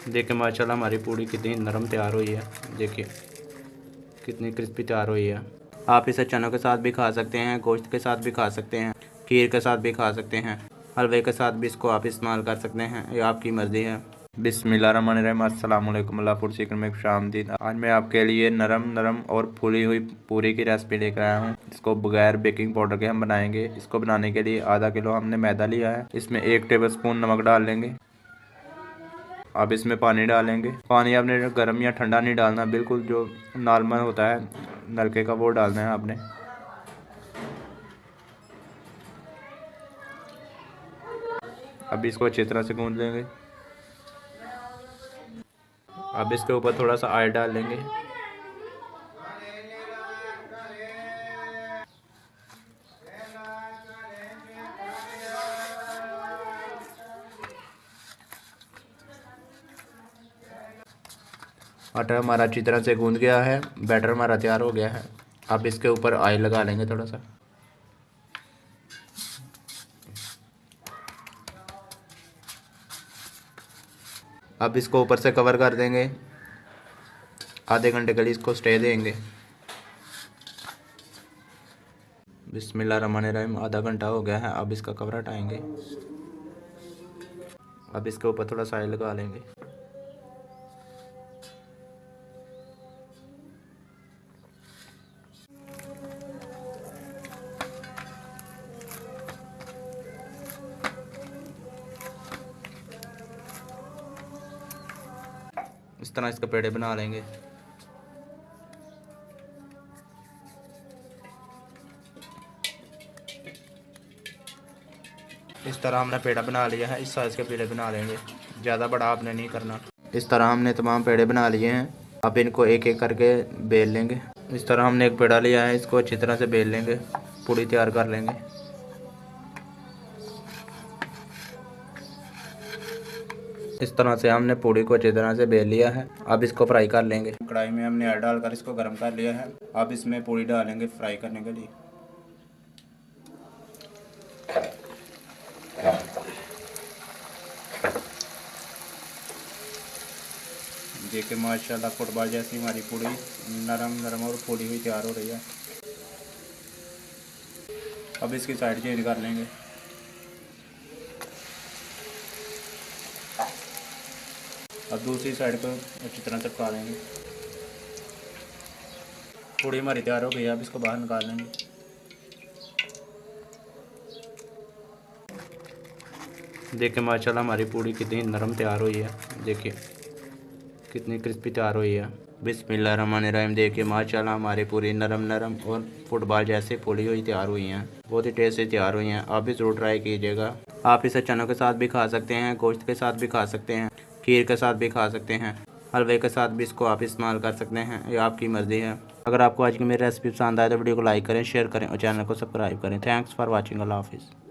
देखिए माशाल्लाह हमारी पूड़ी कितनी नरम तैयार हुई है। देखिए कितनी क्रिस्पी तैयार हुई है। आप इसे चनों के साथ भी खा सकते हैं, गोश्त के साथ भी खा सकते हैं, खीर के साथ भी खा सकते हैं, हलवे के साथ भी इसको आप इस्तेमाल कर सकते हैं। ये आपकी मर्ज़ी है। बिस्मिल्लाहिर्रहमानिर्रहीम। अस्सलाम वालेकुम। अल्लाह फूड सीक्रेट में खुशामदीद। आज मैं आपके लिए नरम नरम और फूली हुई पूरी की रेसिपी लेकर आया हूँ। इसको बगैर बेकिंग पाउडर के हम बनाएंगे। इसको बनाने के लिए आधा किलो हमने मैदा लिया है। इसमें 1 टेबलस्पून नमक डाल लेंगे। अब इसमें पानी डालेंगे। पानी आपने गर्म या ठंडा नहीं डालना, बिल्कुल जो नॉर्मल होता है नलके का वो डालना है आपने। अब इसको अच्छी तरह से गूंद लेंगे। अब इसके ऊपर थोड़ा सा ऑयल डाल लेंगे। आटा हमारा अच्छी तरह से गूंद गया है, बैटर हमारा तैयार हो गया है। अब इसके ऊपर ऑयल लगा लेंगे थोड़ा सा। अब इसको ऊपर से कवर कर देंगे। आधे घंटे के लिए इसको स्टे देंगे। बिस्मिल्लाहिर्रहमानिर्रहीम। आधा घंटा हो गया है। अब इसका कवर हटाएंगे। अब इसके ऊपर थोड़ा सा ऑयल लगा लेंगे। इस तरह इसके पेड़े बना लेंगे। इस तरह हमने पेड़ा बना लिया है। इस साइज़ के पेड़े बना लेंगे, ज़्यादा बड़ा आपने नहीं करना। इस तरह हमने तमाम पेड़े बना लिए हैं। अब इनको एक एक करके बेल लेंगे। इस तरह हमने एक पेड़ा लिया है, इसको अच्छी तरह से बेल लेंगे, पूड़ी तैयार कर लेंगे। इस तरह से हमने पूड़ी को अच्छी तरह से बेल लिया है। अब इसको फ्राई कर लेंगे। कढ़ाई में हमने ऑयल डालकर इसको गर्म कर लिया है। अब इसमें पूड़ी डालेंगे फ्राई करने के लिए। देखिए माशाल्लाह फुटबॉल जैसी हमारी पूड़ी नरम नरम और फूली हुई तैयार हो रही है। अब इसकी साइड चेंज कर लेंगे। अब दूसरी साइड को अच्छी तरह से पका लेंगे। पूड़ी हमारी तैयार हो गई है। अब इसको बाहर निकाल लेंगे। देखिए माशाल्लाह हमारी पूड़ी कितनी नरम तैयार हुई है। देखिए कितनी क्रिस्पी तैयार हुई है। बिस्मिल्लाहिर्रहमानिर्रहीम। देखिए माशाल्लाह हमारी पूरी नरम नरम और फुटबॉल जैसे फूली हुई तैयार हुई हैं। बहुत ही टेस्टी तैयार हुई हैं। आप भी ज़रूर ट्राई कीजिएगा। आप इसे चनों के साथ भी खा सकते हैं, गोश्त के साथ भी खा सकते हैं, खीर के साथ भी खा सकते हैं, हलवे के साथ भी इसको आप इस्तेमाल कर सकते हैं। ये आपकी मर्ज़ी है। अगर आपको आज की मेरी रेसिपी पसंद आए तो वीडियो को लाइक करें, शेयर करें और चैनल को सब्सक्राइब करें। Thanks for watching. अल्लाह हाफिज़।